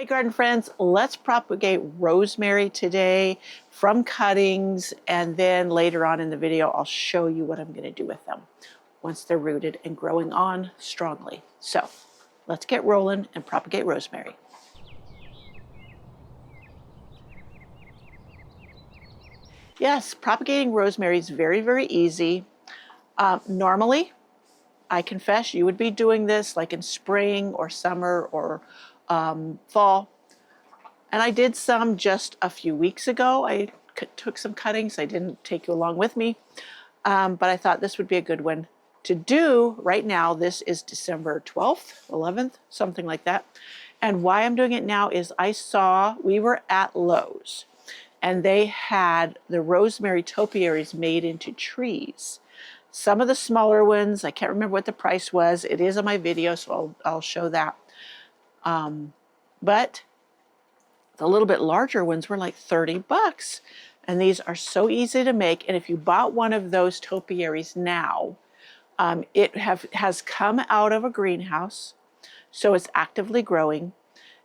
Hey garden friends, let's propagate rosemary today from cuttings, and then later on in the video I'll show you what I'm going to do with them once they're rooted and growing on strongly. So let's get rolling and propagate rosemary. Yes, propagating rosemary is very, very easy. Normally, I confess, you would be doing this like in spring or summer or fall. And I did some just a few weeks ago. I took some cuttings. I didn't take you along with me, but I thought this would be a good one to do right now. This is December 12th, 11th, something like that. And why I'm doing it now is we were at Lowe's, and they had the rosemary topiaries made into trees. Some of the smaller ones, I can't remember what the price was. It is on my video, so I'll show that. But the little bit larger ones were like 30 bucks. And these are so easy to make. And if you bought one of those topiaries now, it has come out of a greenhouse, so it's actively growing,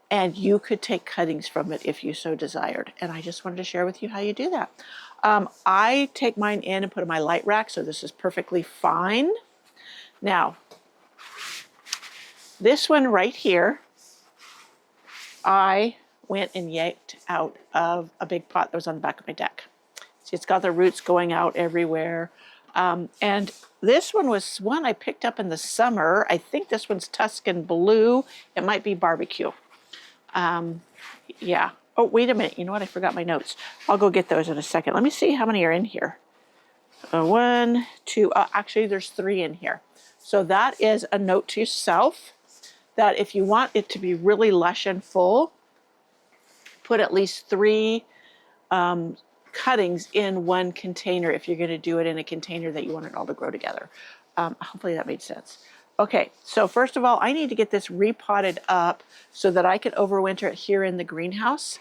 and you could take cuttings from it if you so desired. And I just wanted to share with you how you do that. I take mine in and put in my light rack, so this is perfectly fine. Now, this one right here, I went and yanked out of a big pot that was on the back of my deck. See, it's got the roots going out everywhere. And this one was one I picked up in the summer. I think this one's Tuscan Blue. It might be barbecue. Yeah. Oh, wait a minute. You know what? I forgot my notes. I'll go get those in a second. Let me see how many are in here. One, two, actually there's 3 in here. So that is a note to yourself that if you want it to be really lush and full, put at least 3 cuttings in one container if you're going to do it in a container that you want it all to grow together. Hopefully that made sense. Okay, so first of all, I need to get this repotted up so that I can overwinter it here in the greenhouse.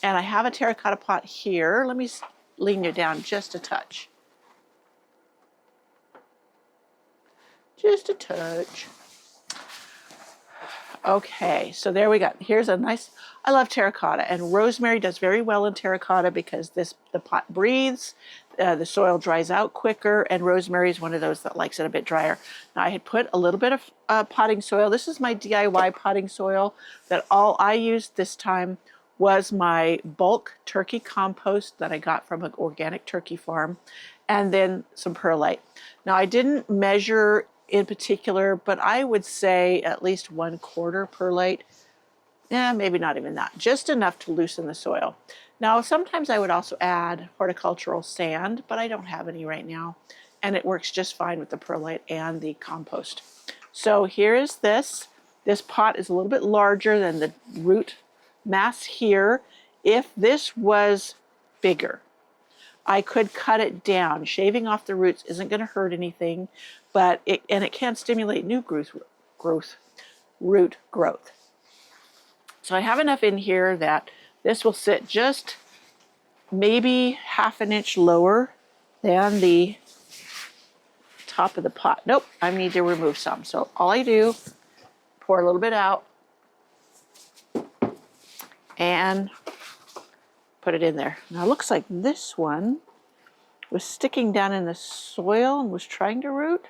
And I have a terracotta pot here. Let me lean you down just a touch. Just a touch. Okay, so there we go. Here's a nice, I love terracotta, and rosemary does very well in terracotta because the pot breathes, the soil dries out quicker, and rosemary is one of those that likes it a bit drier. Now I had put a little bit of potting soil. This is my DIY potting soil that all I used this time was my bulk turkey compost that I got from an organic turkey farm, and then some perlite. Now I didn't measure in particular, but I would say at least 1/4 perlite. Maybe not even that, just enough to loosen the soil. Now, sometimes I would also add horticultural sand, but I don't have any right now, and it works just fine with the perlite and the compost. So here is this. This pot is a little bit larger than the root mass here. If this was bigger, I could cut it down. Shaving off the roots isn't going to hurt anything, but it can stimulate new root growth. So I have enough in here that this will sit just maybe 1/2 inch lower than the top of the pot. Nope, I need to remove some. So all I do, pour a little bit out and put it in there. Now it looks like this one was sticking down in the soil and was trying to root.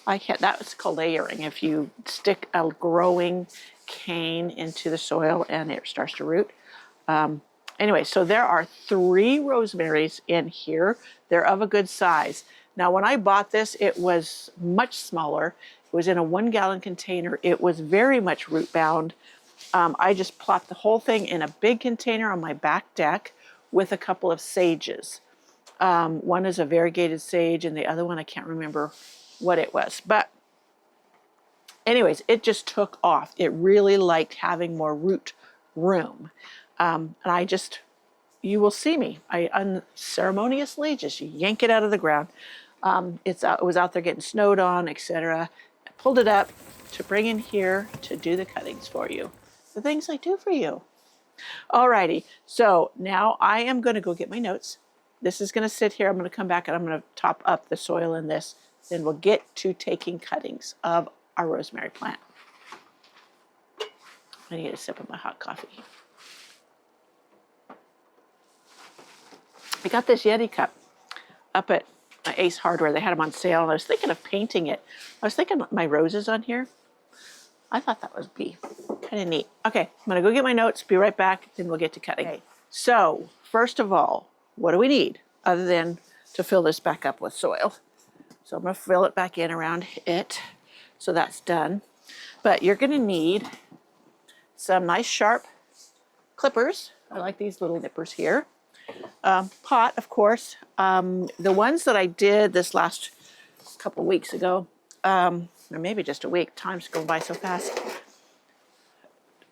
That was called layering. If you stick a growing cane into the soil and it starts to root. Anyway, so there are 3 rosemaries in here. They're of a good size. Now, when I bought this, it was much smaller. It was in a 1-gallon container. It was very much root bound. I just plopped the whole thing in a big container on my back deck with a couple of sages. One is a variegated sage, and the other one, I can't remember what it was. But anyways, it just took off. It really liked having more root room. And you will see me. I unceremoniously just yank it out of the ground. It was out there getting snowed on, etc. I pulled it up to bring in here to do the cuttings for you. The things I do for you. Alrighty, so now I am going to go get my notes. This is going to sit here. I'm going to come back and I'm going to top up the soil in this. Then we'll get to taking cuttings of our rosemary plant. I need a sip of my hot coffee. I got this Yeti cup up at Ace Hardware. They had them on sale, and I was thinking of painting it. I was thinking my roses on here. I thought that would be kind of neat. Okay, I'm gonna go get my notes, be right back, then we'll get to cutting. Okay. So, first of all, what do we need other than to fill this back up with soil? So I'm gonna fill it back in around it. So that's done. But you're gonna need some nice sharp clippers. I like these little nippers here. Pot, of course. The ones that I did this last couple weeks ago, or maybe just a week, time's going by so fast.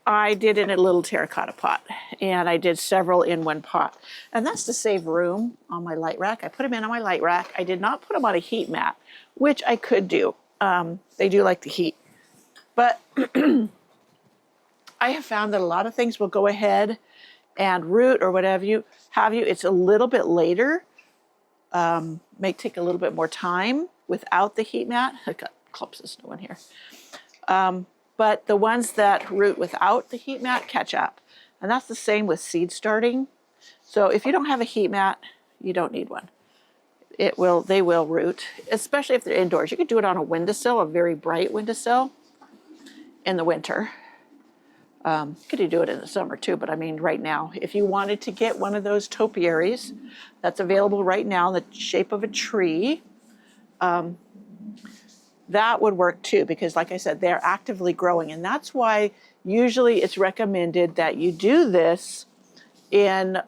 I did in a little terracotta pot, and I did several in one pot. And that's to save room on my light rack. I put them in on my light rack. I did not put them on a heat mat, which I could do. They do like the heat. But I have found that a lot of things will go ahead and root or whatever you have you. It's a little bit later. May take a little bit more time without the heat mat. I got clumps of snow in here. But the ones that root without the heat mat catch up. And that's the same with seed starting. So if you don't have a heat mat, you don't need one. They will root, especially if they're indoors. You could do it on a windowsill, a very bright windowsill in the winter. You could do it in the summer too, but I mean right now, if you wanted to get one of those topiaries that's available right now in the shape of a tree, that would work too, because like I said, they're actively growing. And that's why usually it's recommended that you do this in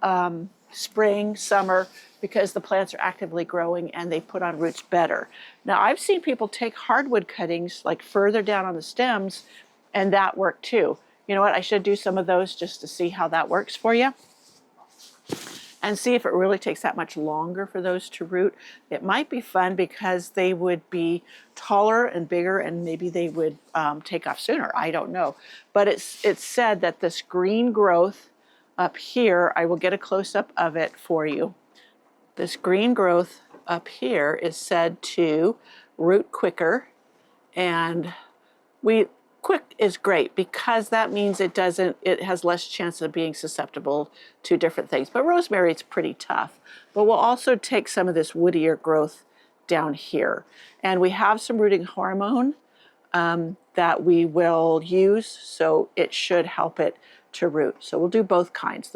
spring, summer, because the plants are actively growing and they put on roots better. Now I've seen people take hardwood cuttings like further down on the stems, and that worked too. You know what, I should do some of those just to see how that works for you. And see if it really takes that much longer for those to root. It might be fun because they would be taller and bigger, and maybe they would take off sooner. I don't know. But it's said that this green growth up here, I will get a close-up of it for you. This green growth up here is said to root quicker, and quick is great because that means it has less chance of being susceptible to different things. But rosemary, it's pretty tough. But we'll also take some of this woodier growth down here. And we have some rooting hormone that we will use, so it should help it to root. So we'll do both kinds,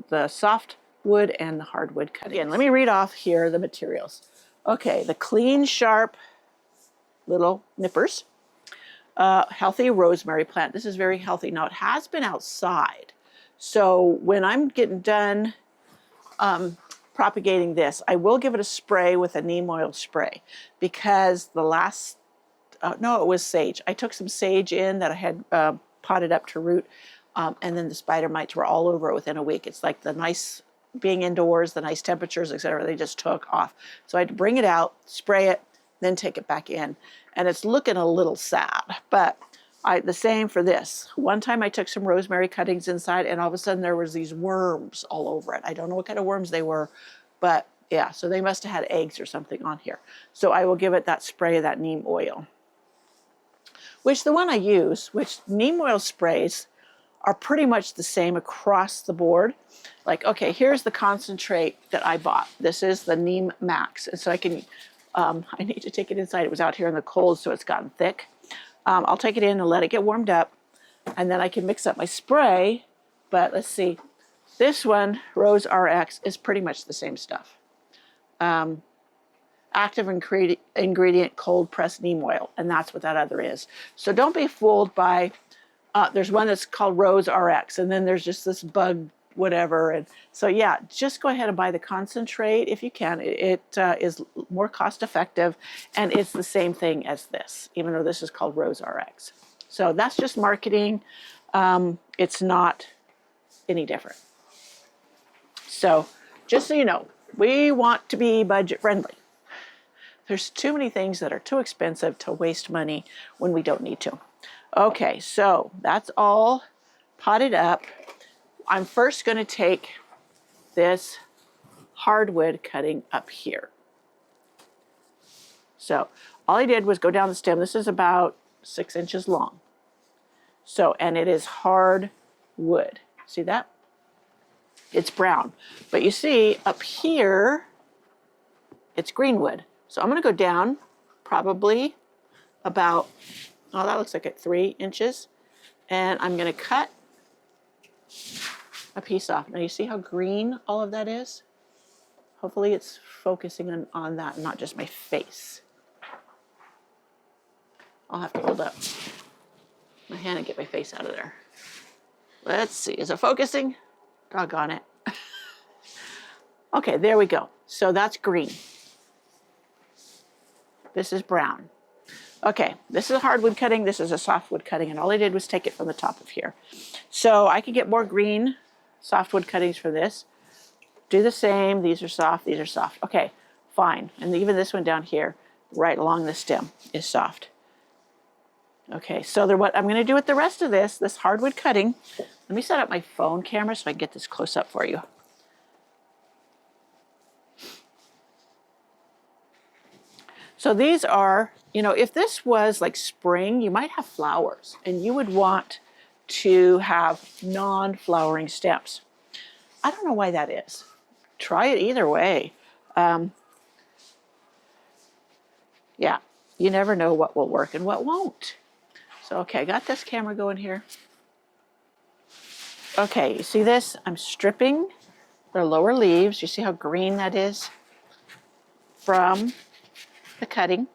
the soft wood and the hardwood cut. Again, let me read off here the materials. Okay, the clean, sharp little nippers. Healthy rosemary plant. This is very healthy. Now it has been outside. So when I'm getting done propagating this, I will give it a spray with a neem oil spray, because the last, no, it was sage. I took some sage in that I had potted up to root, and then the spider mites were all over it within a week. It's like the nice being indoors, the nice temperatures, etc. They just took off. So I had to bring it out, spray it, then take it back in. And it's looking a little sad, but the same for this. One time I took some rosemary cuttings inside, and all of a sudden there was these worms all over it. I don't know what kind of worms they were, but yeah, so they must have had eggs or something on here. So I will give it that spray of that neem oil, which the one I use, which neem oil sprays are pretty much the same across the board. Like, okay, here's the concentrate that I bought. This is the Neem Max. And so I can, I need to take it inside. It was out here in the cold, so it's gotten thick. I'll take it in and let it get warmed up, and then I can mix up my spray. But let's see, this one, Rose RX, is pretty much the same stuff. Active ingredient, cold pressed neem oil, and that's what that other is. So don't be fooled by, there's one that's called Rose RX, and then there's just this bug whatever. And so yeah, just go ahead and buy the concentrate if you can. It is more cost effective, and it's the same thing as this, even though this is called Rose RX. So that's just marketing. It's not any different. So just so you know, we want to be budget friendly. There's too many things that are too expensive to waste money when we don't need to. Okay, so that's all potted up. I'm first going to take this hardwood cutting up here. So all I did was go down the stem. This is about 6 inches long. So, and it is hard wood. See that? It's brown. But you see up here, it's green wood. So I'm going to go down probably about, oh, that looks like at 3 inches. And I'm going to cut a piece off. Now you see how green all of that is? Hopefully it's focusing on that, not just my face. I'll have to hold up my hand and get my face out of there. Let's see, is it focusing? Doggone it. Okay, there we go. So that's green. This is brown. Okay, this is a hardwood cutting, this is a softwood cutting, and all I did was take it from the top of here. So I can get more green softwood cuttings for this. Do the same, these are soft, these are soft. Okay, fine. And even this one down here, right along the stem, is soft. Okay, so what I'm gonna do with the rest of this hardwood cutting, let me set up my phone camera so I can get this close up for you. So these are, you know, if this was like spring, you might have flowers and you would want to have non-flowering stems. I don't know why that is. Try it either way. Yeah, you never know what will work and what won't. So, okay, I got this camera going here. Okay, you see this? I'm stripping their lower leaves. You see how green that is from the cutting.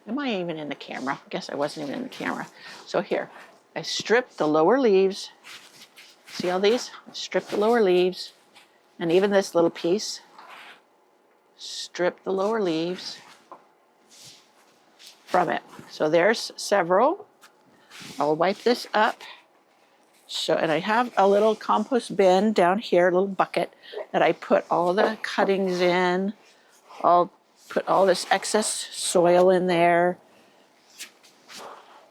Am I even in the camera? I guess I wasn't even in the camera. So here, I stripped the lower leaves. See all these? I stripped the lower leaves. And even this little piece. Strip the lower leaves from it. So there's several. I'll wipe this up. So, and I have a little compost bin down here, a little bucket that I put all the cuttings in. I'll put all this excess soil in there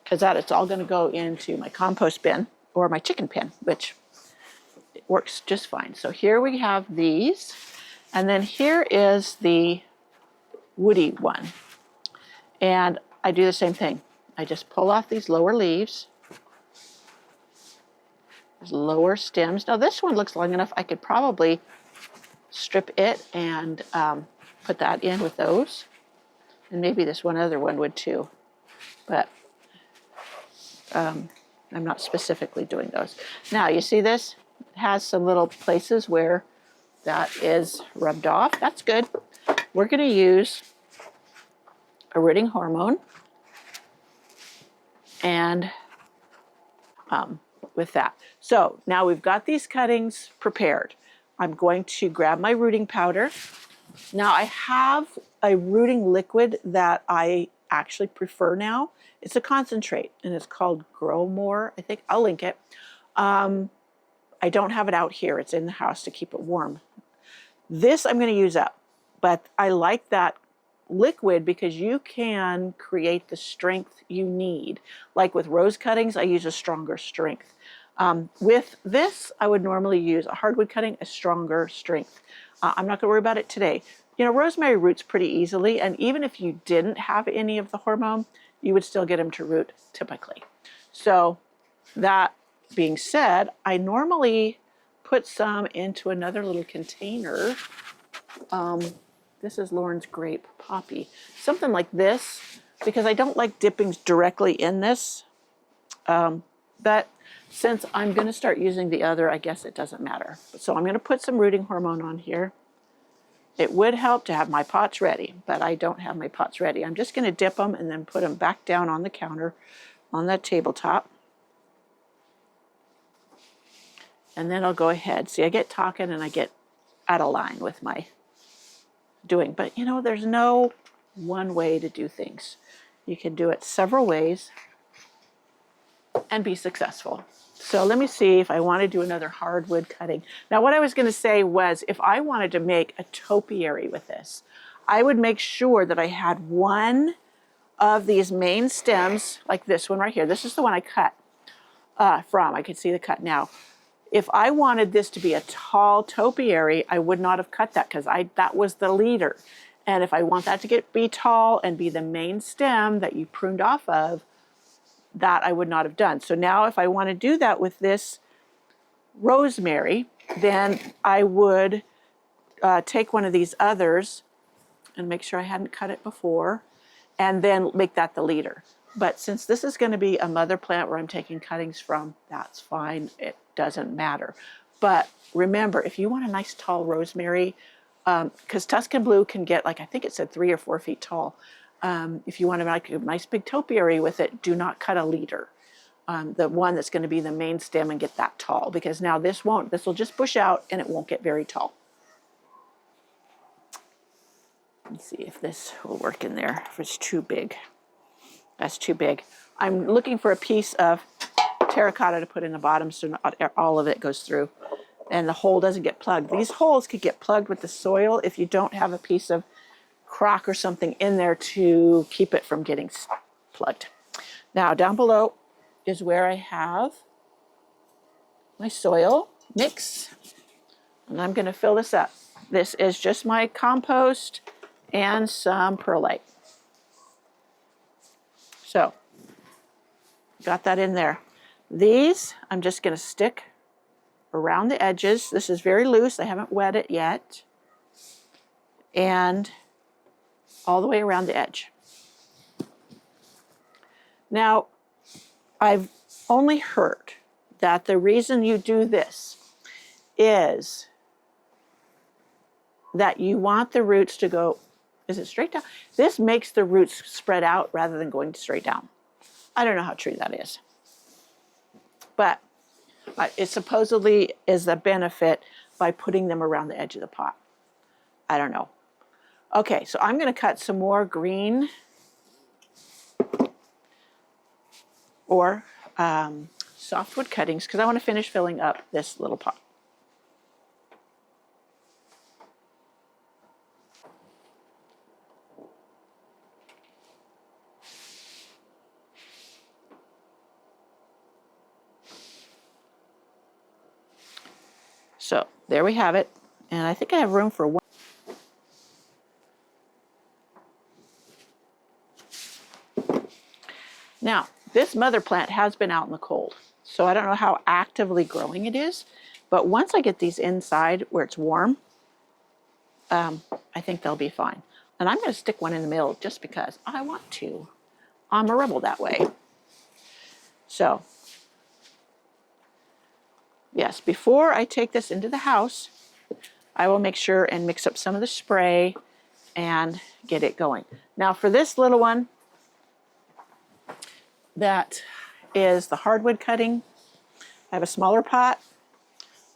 because it's all going to go into my compost bin or my chicken pen, which it works just fine. So here we have these, and then here is the woody one. And I do the same thing. I just pull off these lower leaves. There's lower stems. Now this one looks long enough. I could probably strip it and put that in with those. And maybe this one other one would too. But I'm not specifically doing those. Now you see this? It has some little places where that is rubbed off. That's good. We're going to use a rooting hormone. And with that. So now we've got these cuttings prepared. I'm going to grab my rooting powder. Now I have a rooting liquid that I actually prefer now. It's a concentrate and it's called Grow More. I think I'll link it. I don't have it out here. It's in the house to keep it warm. This I'm going to use up, but I like that liquid because you can create the strength you need. Like with rose cuttings, I use a stronger strength. With this, I would normally use a hardwood cutting, a stronger strength. I'm not going to worry about it today. You know, rosemary roots pretty easily, and even if you didn't have any of the hormone, you would still get them to root typically. So that being said, I normally put some into another little container. This is Lauren's grape poppy. Something like this, because I don't like dipping directly in this. But since I'm going to start using the other, I guess it doesn't matter. So I'm going to put some rooting hormone on here. It would help to have my pots ready, but I don't have my pots ready. I'm just going to dip them and then put them back down on the counter, on that tabletop. And then I'll go ahead. See, I get talking and I get out of line with my doing. But you know, there's no one way to do things. You can do it several ways and be successful. So let me see if I want to do another hardwood cutting. Now what I was going to say was if I wanted to make a topiary with this, I would make sure that I had one of these main stems, like this one right here. This is the one I cut from. I can see the cut now. If I wanted this to be a tall topiary, I would not have cut that because that was the leader. And if I want that to be tall and be the main stem that you pruned off of, that I would not have done. So now if I want to do that with this rosemary, then I would take one of these others and make sure I hadn't cut it before, and then make that the leader. But since this is going to be a mother plant where I'm taking cuttings from, that's fine. It doesn't matter. But remember, if you want a nice tall rosemary, because Tuscan blue can get, like I think it said 3 or 4 feet tall. If you want to make a nice big topiary with it, do not cut a leader. The one that's going to be the main stem and get that tall, because now this will just bush out and it won't get very tall. Let's see if this will work in there, if it's too big. That's too big. I'm looking for a piece of terracotta to put in the bottom so not all of it goes through and the hole doesn't get plugged. These holes could get plugged with the soil if you don't have a piece of crock or something in there to keep it from getting plugged. Now down below is where I have my soil mix, and I'm going to fill this up. This is just my compost and some perlite. So, got that in there. These, I'm just going to stick around the edges. This is very loose. I haven't wet it yet. And all the way around the edge. Now, I've only heard that the reason you do this is that you want the roots to go, is it straight down? This makes the roots spread out rather than going straight down. I don't know how true that is. But it supposedly is a benefit by putting them around the edge of the pot. I don't know. Okay, so I'm going to cut some more green or softwood cuttings because I want to finish filling up this little pot. So there we have it, and I think I have room for one. Now, this mother plant has been out in the cold, so I don't know how actively growing it is, but once I get these inside where it's warm, I think they'll be fine. And I'm going to stick one in the middle just because I want to. I'm a rebel that way. So, yes, before I take this into the house, I will make sure and mix up some of the spray and get it going. Now for this little one, that is the hardwood cutting. I have a smaller pot.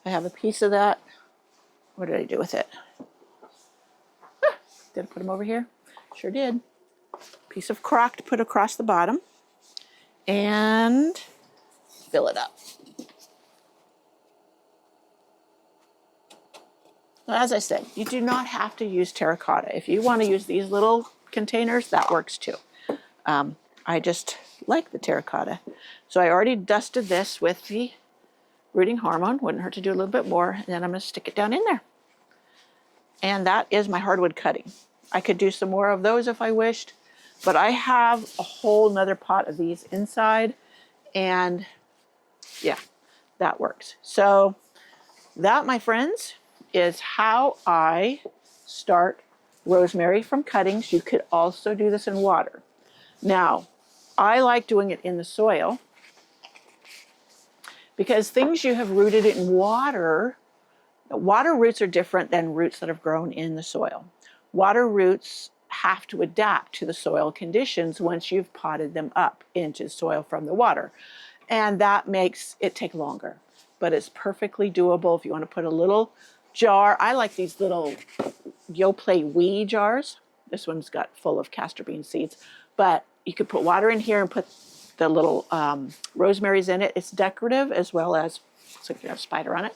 I have a piece of that. What did I do with it? Did I put them over here? Sure did. Piece of crock to put across the bottom and fill it up. As I said, you do not have to use terracotta. If you want to use these little containers, that works too. I just like the terracotta. So I already dusted this with the rooting hormone. Wouldn't hurt to do a little bit more. And then I'm going to stick it down in there. And that is my hardwood cutting. I could do some more of those if I wished, but I have a whole nother pot of these inside. And yeah, that works. So that, my friends, is how I start rosemary from cuttings. You could also do this in water. Now, I like doing it in the soil because things you have rooted in water roots are different than roots that have grown in the soil. Water roots have to adapt to the soil conditions once you've potted them up into the soil from the water. And that makes it take longer, but it's perfectly doable if you want to put a little jar. I like these little Yoplait wee jars. This one's got full of castor bean seeds, but you could put water in here and put the little rosemaries in it. It's decorative as well as, so you can have a spider on it,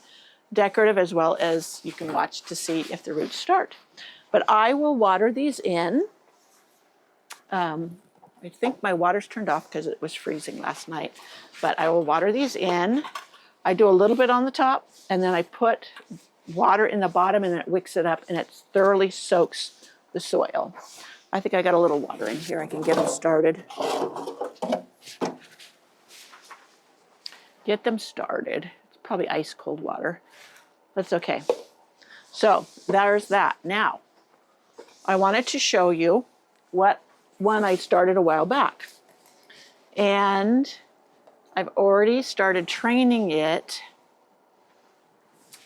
decorative as well as you can watch to see if the roots start. But I will water these in. I think my water's turned off because it was freezing last night, but I will water these in. I do a little bit on the top, and then I put water in the bottom, and then it wicks it up, and it thoroughly soaks the soil. I think I got a little water in here. I can get them started. Get them started. It's probably ice cold water. That's okay. So there's that. Now, I wanted to show you what one I started a while back. And I've already started training it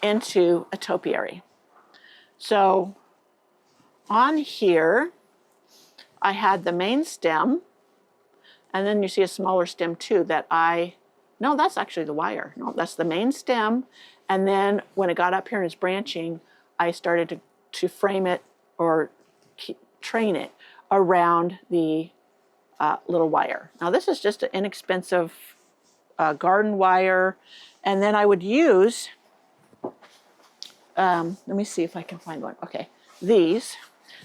into a topiary. So on here, I had the main stem, and then you see a smaller stem too that no, that's actually the wire. No, that's the main stem. And then when it got up here and it's branching, I started to frame it or train it around the little wire. Now this is just an inexpensive garden wire. And then I would use, let me see if I can find one. Okay, these.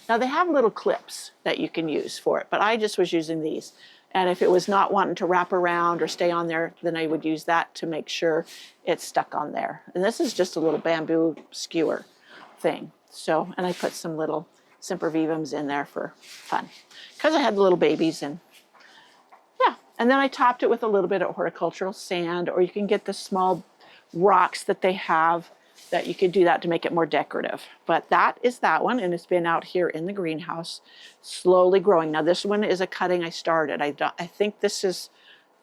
Now they have little clips that you can use for it, but I just was using these. And if it was not wanting to wrap around or stay on there, then I would use that to make sure it's stuck on there. And this is just a little bamboo skewer thing. So, and I put some little sempervivums in there for fun because I had the little babies. And yeah, and then I topped it with a little bit of horticultural sand, or you can get the small rocks that they have that you could do that to make it more decorative. But that is that one, and it's been out here in the greenhouse slowly growing. Now this one is a cutting I started. I think this is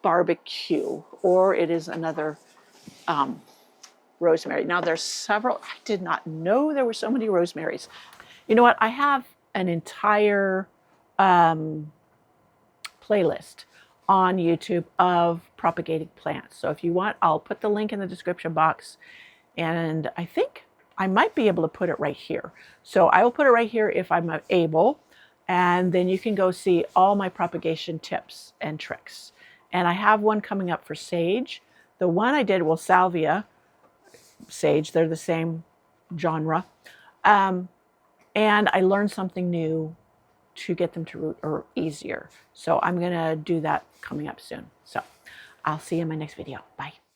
barbecue, or it is another rosemary. Now there's several. I did not know there were so many rosemaries. You know what? I have an entire playlist on YouTube of propagated plants. So if you want, I'll put the link in the description box. And I think I might be able to put it right here. So I will put it right here if I'm able. And then you can go see all my propagation tips and tricks. And I have one coming up for sage. The one I did, well, salvia, sage, they're the same genre. And I learned something new to get them to root or easier. So I'm going to do that coming up soon. So I'll see you in my next video. Bye.